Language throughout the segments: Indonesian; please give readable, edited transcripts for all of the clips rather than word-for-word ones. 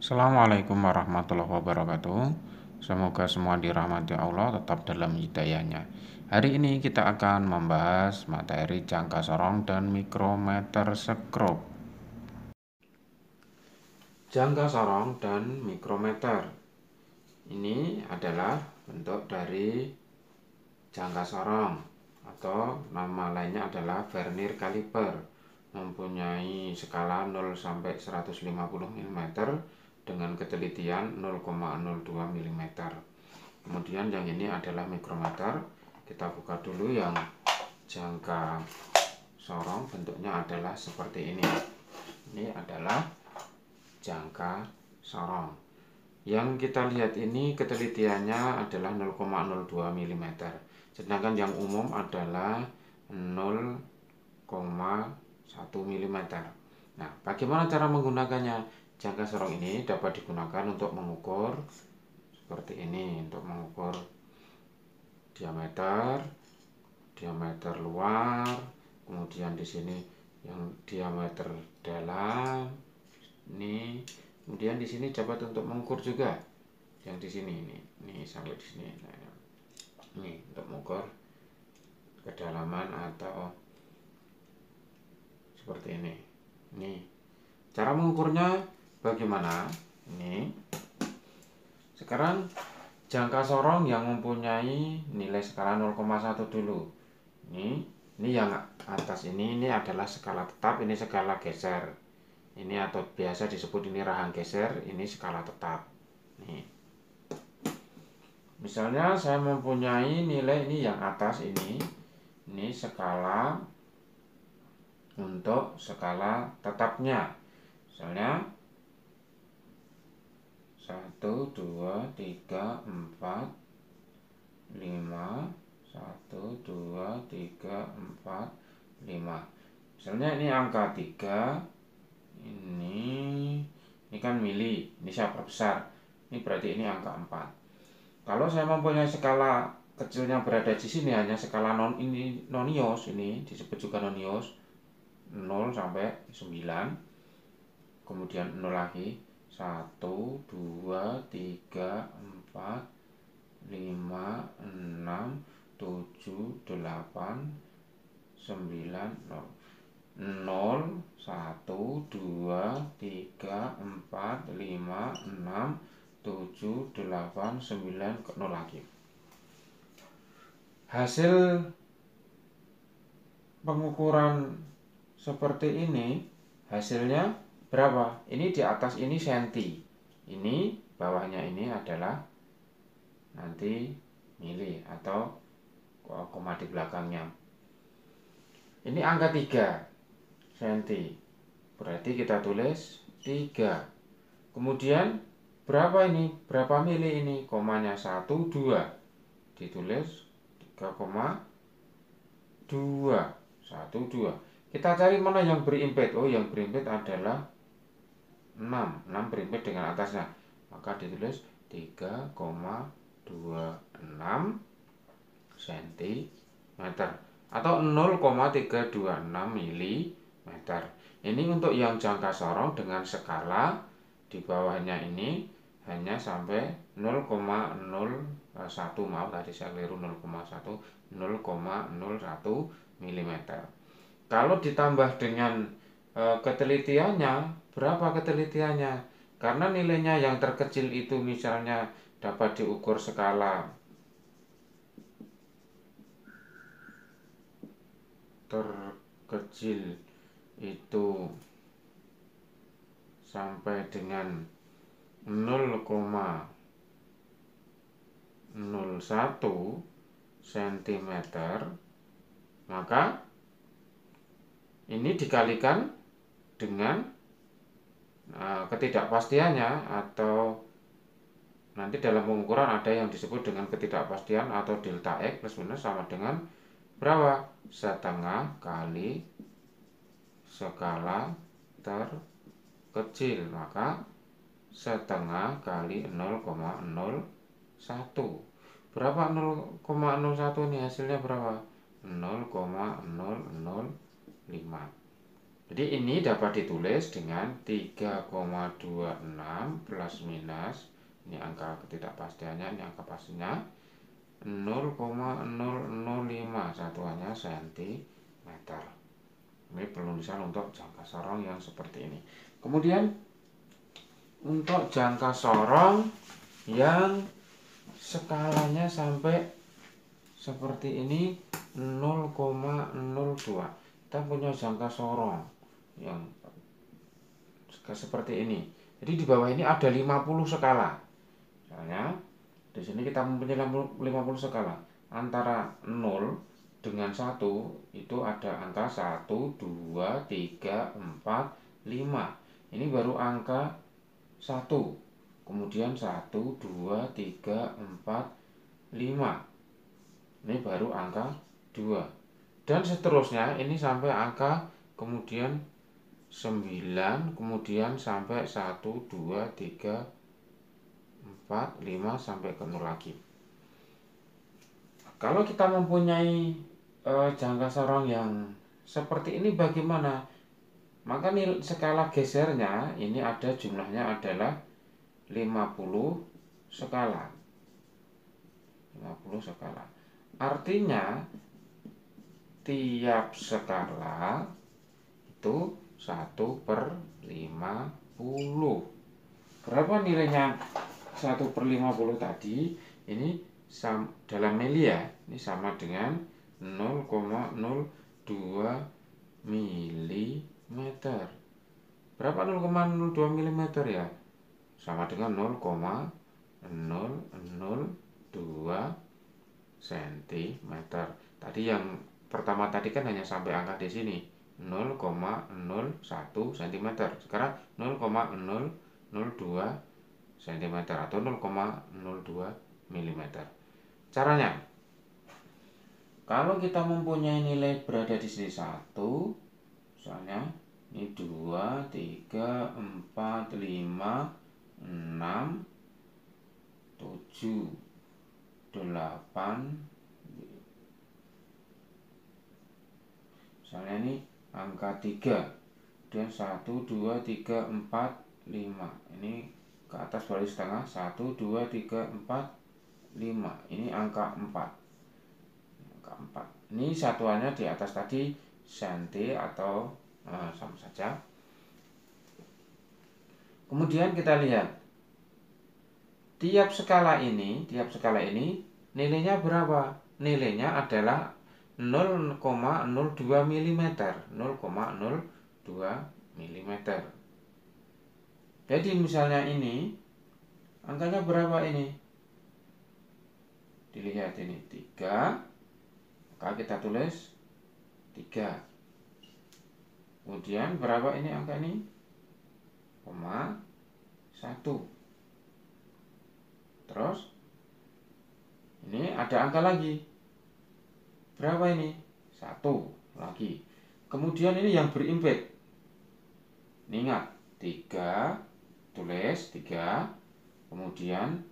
Assalamualaikum warahmatullahi wabarakatuh. Semoga semua dirahmati Allah tetap dalam hidayahnya. Hari ini kita akan membahas materi jangka sorong dan mikrometer skrob. Jangka sorong dan mikrometer ini adalah bentuk dari jangka sorong atau nama lainnya adalah vernier caliper, mempunyai skala 0 sampai 150 mm dengan ketelitian 0,02 mm. Kemudian yang ini adalah mikrometer. Kita buka dulu yang jangka sorong, bentuknya adalah seperti ini. Ini adalah jangka sorong. Yang kita lihat ini ketelitiannya adalah 0,02 mm. Sedangkan yang umum adalah 0,1 mm. Nah, bagaimana cara menggunakannya? Jangka sorong ini dapat digunakan untuk mengukur seperti ini, untuk mengukur diameter luar, kemudian di sini yang diameter dalam ini, kemudian di sini dapat untuk mengukur juga yang di sini ini sampai di sini. Nah, ini untuk mengukur kedalaman atau seperti ini. Ini cara mengukurnya bagaimana? Ini sekarang jangka sorong yang mempunyai nilai skala 0,1 dulu. Ini yang atas ini adalah skala tetap, ini skala geser. Ini atau biasa disebut ini rahang geser, ini skala tetap. Nih. Misalnya saya mempunyai nilai ini yang atas ini skala untuk skala tetapnya. Misalnya 1, 2, 3, 4, 5, 1, 2, 3, 4, 5. Misalnya ini angka 3, ini kan mili, ini saya perbesar, ini berarti ini angka 4. Kalau saya mempunyai skala kecilnya berada di sini, hanya skala nonios, ini disebut juga nonios, 0 sampai 9, kemudian 0 lagi, 1, 2, 3, 4, 5, 6, 7, 8, 9, 0. 0, 1, 2, 3, 4, 5, 6, 7, 8, 9, 0 lagi. Hasil pengukuran seperti ini, hasilnya berapa? Ini di atas ini senti, ini bawahnya ini adalah nanti mili atau koma di belakangnya. Ini angka 3 cm, berarti kita tulis 3. Kemudian berapa ini? Berapa mili ini? Komanya 1, 2, ditulis 3,2, 1, 2. Kita cari mana yang berimpit. Oh, yang berimpit adalah 6 berimpit dengan atasnya, maka ditulis 3,26 cm atau 0,326 mm. Ini untuk yang jangka sorong dengan skala di bawahnya ini hanya sampai 0,01, maaf tadi saya keliru, 0,1 mm. Kalau ditambah dengan ketelitiannya, berapa ketelitiannya? Karena nilainya yang terkecil itu misalnya dapat diukur skala terkecil itu sampai dengan 0,01 cm, maka ini dikalikan dengan ketidakpastiannya, atau nanti dalam pengukuran ada yang disebut dengan ketidakpastian atau delta X plus minus sama dengan berapa? Setengah kali skala terkecil, maka setengah kali 0,01. Berapa 0,01 ini hasilnya berapa? 0,005. Jadi ini dapat ditulis dengan 3,26 plus minus, ini angka ketidakpastiannya, ini angka pastinya 0,005 satuannya sentimeter. Ini penulisan untuk jangka sorong yang seperti ini. Kemudian untuk jangka sorong yang skalanya sampai seperti ini 0,02. Kita punya jangka sorong yang seperti ini. Jadi di bawah ini ada 50 skala. Misalnya di sini kita mempunyai 50 skala. Antara 0 dengan 1 itu ada angka 1, 2, 3, 4, 5. Ini baru angka 1. Kemudian 1, 2, 3, 4, 5. Ini baru angka 2. Dan seterusnya ini sampai angka kemudian 9, kemudian sampai 1, 2, 3, 4, 5 sampai ke 0 lagi. Kalau kita mempunyai jangka sorong yang seperti ini bagaimana? Maka nilai skala gesernya ini ada jumlahnya adalah 50 skala. 50 skala. Artinya tiap skala itu 1/50. Berapa nilainya 1/50 tadi? Ini dalam mili ya, ini sama dengan 0,02 mm. Berapa 0,02 mm ya? Sama dengan 0,002 cm. Tadi yang pertama tadi kan hanya sampai angka di sini 0,01 cm. Sekarang 0,002 cm atau 0,02 mm. Caranya, kalau kita mempunyai nilai berada di sini 1, misalnya ini 2, 3, 4, 5, 6, 7, 8, misalnya ini angka 3 dan 1, 2, 3, 4, 5. Ini ke atas balik setengah 1, 2, 3, 4, 5. Ini angka 4. Angka 4. Ini satuannya di atas tadi senti atau sama saja. Kemudian kita lihat tiap skala ini nilainya berapa? Nilainya adalah 0,02 mm. 0,02 mm. Jadi misalnya ini angkanya berapa ini? Dilihat ini 3, maka kita tulis 3. Kemudian berapa ini angka ini? 1. Terus ini ada angka lagi. Berapa ini? 1 lagi. Kemudian ini yang berimpit. Ingat 3, tulis 3. Kemudian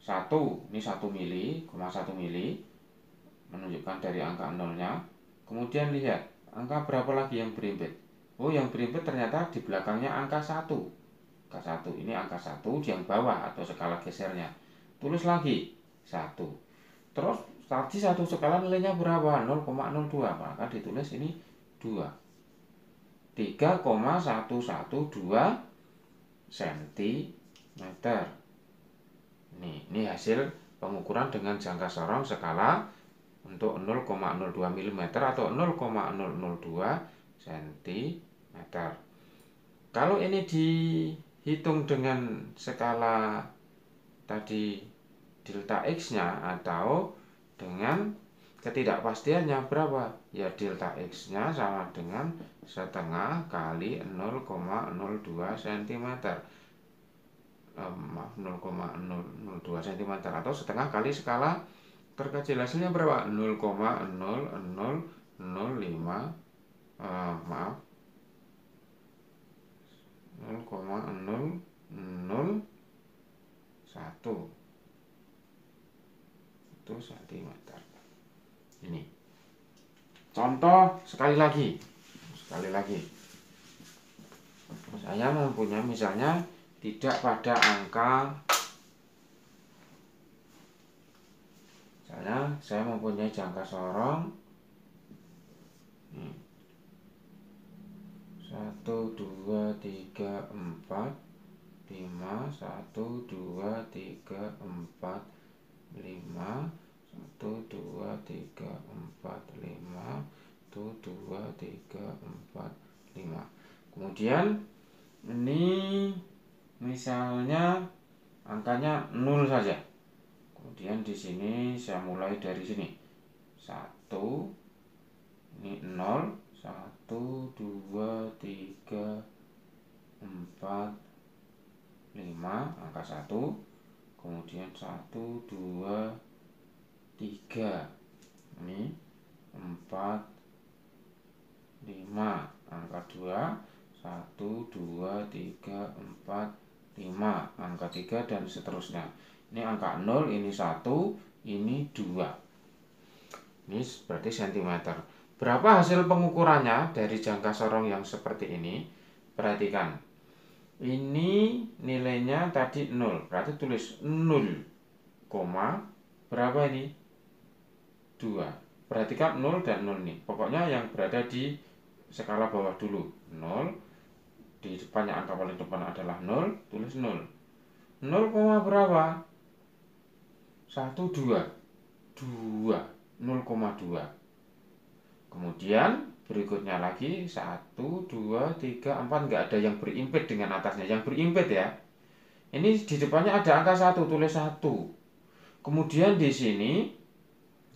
1, ini 1 mili, 1 mili, menunjukkan dari angka 0-nya. Kemudian lihat angka berapa lagi yang berimpit. Oh, yang berimpit ternyata di belakangnya angka 1. Angka 1, ini angka 1 di yang bawah atau skala gesernya. Tulis lagi 1. Terus tadi satu skala nilainya berapa? 0,02, maka ditulis ini 2. 3,112 cm. Ini hasil pengukuran dengan jangka sorong skala untuk 0,02 mm atau 0,002 cm. Kalau ini dihitung dengan skala tadi delta X-nya atau dengan ketidakpastiannya berapa? Ya delta X-nya sama dengan setengah kali 0,02 cm. 0,002 cm atau setengah kali skala terkecil. Hasilnya berapa? 0,0005 0,001 itu cm. Ini contoh sekali lagi. saya mempunyai misalnya tidak pada angka, saya mempunyai jangka sorong 1, 2, 3, 4, 5, 1, 2, 3, 4, 5, 1, 2, 3, 4, 5, 1, 2, 3, 4, 5. Kemudian ini misalnya angkanya 0 saja. Kemudian di sini saya mulai dari sini. 1, ini 0, 1, 2, 3, 4, 5, angka 1. Kemudian 1, 2, 3. Ini 4, 5, angka 2. 1, 2, 3, 4, 5, angka 3 dan seterusnya. Ini angka 0, ini 1, ini 2. Ini berarti cm. Berapa hasil pengukurannya dari jangka sorong yang seperti ini? Perhatikan. Ini nilainya tadi 0. Berarti tulis 0, berapa ini? 2. Perhatikan 0 dan 0 ini. Pokoknya yang berada di skala bawah dulu. 0. Di depannya angka paling depan adalah 0. Tulis 0. 0, berapa? 1, 2. 2. 0,2. Kemudian berikutnya lagi 1, 2, 3, 4. Nggak ada yang berimpit dengan atasnya. Yang berimpit ya. Ini di depannya ada angka 1. Tulis 1. Kemudian di sini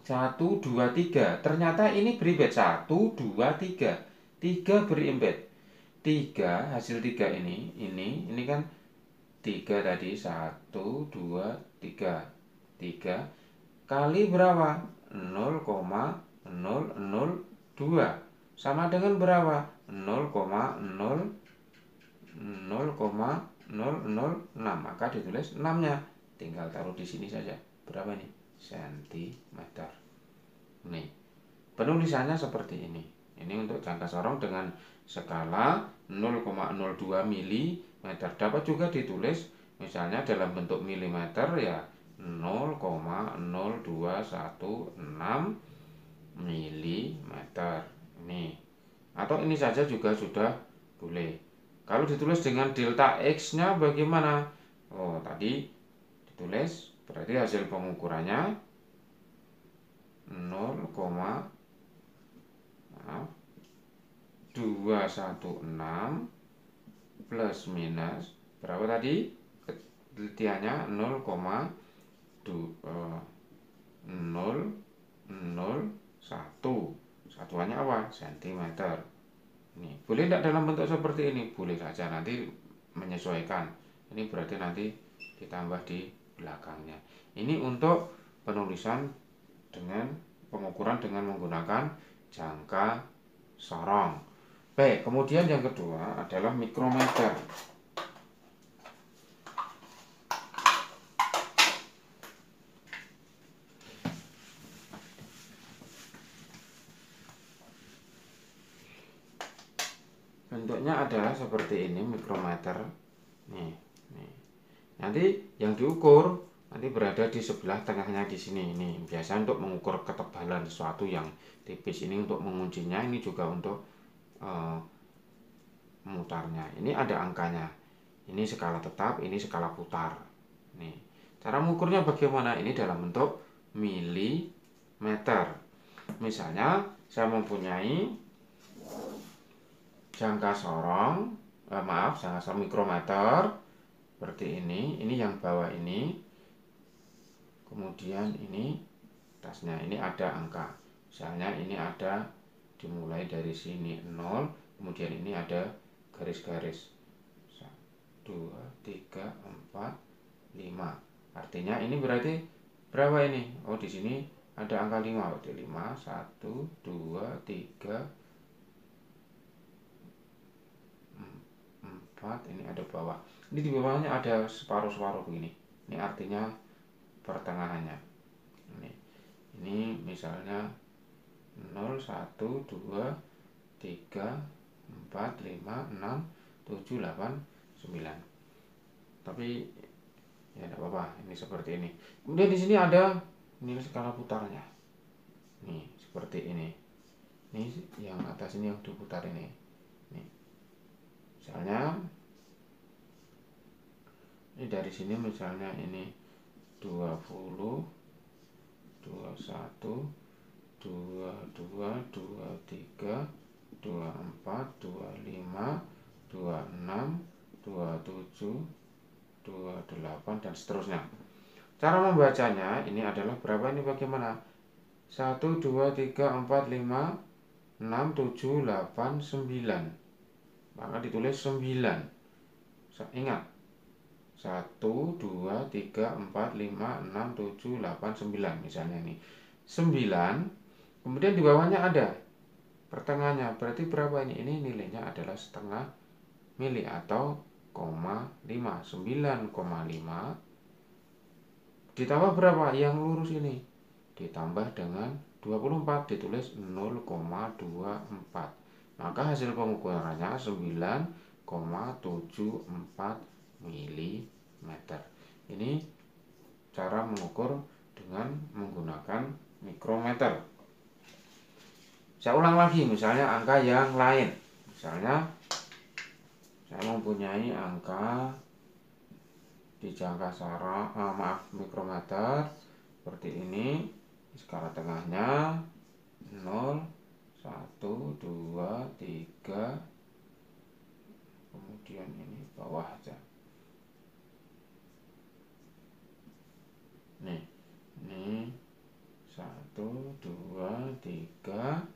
1, 2, 3. Ternyata ini berimpit. 1, 2, 3. 3 berimpit. 3, hasil 3 ini kan 3 tadi. 1, 2, 3. 3 kali berapa? 0,002 sama dengan berapa? 0,006. Maka ditulis 6-nya. Tinggal taruh di sini saja. Berapa ini? Sentimeter. Nih, penulisannya seperti ini. Ini untuk jangka sorong dengan skala 0,02 mm. Dapat juga ditulis misalnya dalam bentuk milimeter ya 0,0216 mm. Ini atau ini saja juga sudah boleh. Kalau ditulis dengan delta X nya bagaimana? Oh, tadi ditulis berarti hasil pengukurannya 0,216 plus minus berapa tadi? Ketelitiannya 0,001. Satuannya apa? Sentimeter. Ini boleh tidak dalam bentuk seperti ini? Boleh saja, nanti menyesuaikan. Ini berarti nanti ditambah di belakangnya. Ini untuk penulisan dengan pengukuran dengan menggunakan jangka sorong. Baik, kemudian yang kedua adalah mikrometer. Bentuknya adalah seperti ini mikrometer. Nih. Nanti yang diukur nanti berada di sebelah tengahnya di sini. Ini biasa untuk mengukur ketebalan sesuatu yang tipis. Ini untuk menguncinya, ini juga untuk memutarnya. Ini ada angkanya. Ini skala tetap, ini skala putar. Nih. Cara mengukurnya bagaimana? Ini dalam bentuk milimeter. Misalnya saya mempunyai jangka sorong, jangka sorong mikrometer seperti ini yang bawah ini, kemudian ini atasnya ini ada angka, misalnya ini ada dimulai dari sini 0, kemudian ini ada garis-garis 1, 2, 3, 4, 5. Artinya ini berarti berapa ini? Oh, di sini ada angka 5, berarti 5, 1, 2, 3, 4, ini ada bawah. Ini di bawahnya ada separuh-separuh begini. Ini artinya pertengahannya. Ini misalnya 0, 1, 2, 3, 4, 5, 6, 789. Tapi ya tidak apa-apa, ini seperti ini. Kemudian di sini ada ini skala putarnya. Nih, seperti ini. Ini yang atas ini yang diputar ini. Nih. Misalnya ini dari sini misalnya ini 20, 21, 22, 23, 24, 25, 26, 27, 28 dan seterusnya. Cara membacanya ini adalah berapa ini bagaimana? 1, 2, 3, 4, 5, 6, 7, 8, 9. Maka ditulis 9. Ingat, 1, 2, 3, 4, 5, 6, 7, 8, 9. Misalnya ini 9. Kemudian di bawahnya ada pertengahnya. Berarti berapa ini? Ini nilainya adalah setengah mili atau 0,5. 9,5 ditambah berapa? Yang lurus ini ditambah dengan 24, ditulis 0,24. Maka hasil pengukurannya 9,74 mm. Ini cara mengukur dengan menggunakan mikrometer. Saya ulang lagi, misalnya angka yang lain. Misalnya saya mempunyai angka di jangka mikrometer seperti ini. Skala tengahnya 0, 1, 2, 3, kemudian ini bawah aja. Nih, ini 1, 2, 3,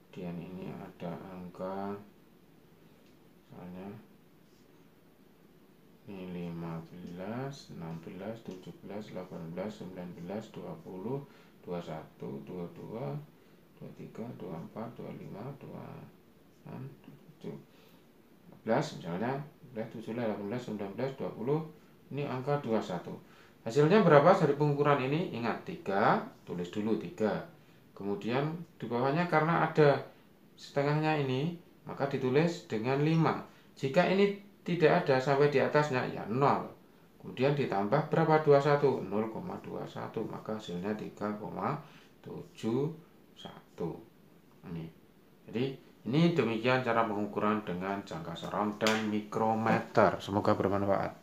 kemudian ini ada angka misalnya ini 15, 16, 17, 18, 19, 20, 21, 22, 23, 24, 25, 26, 17 misalnya 17, 18, 19, 20. Ini angka 21. Hasilnya berapa dari pengukuran ini? Ingat 3, tulis dulu 3. Kemudian di bawahnya karena ada setengahnya ini, maka ditulis dengan 5. Jika ini tidak ada sampai di atasnya, ya 0. Kemudian ditambah berapa? 21, 0,21, maka hasilnya 3,71. Ini. Jadi ini demikian cara pengukuran dengan jangka surround dan mikrometer. Semoga bermanfaat.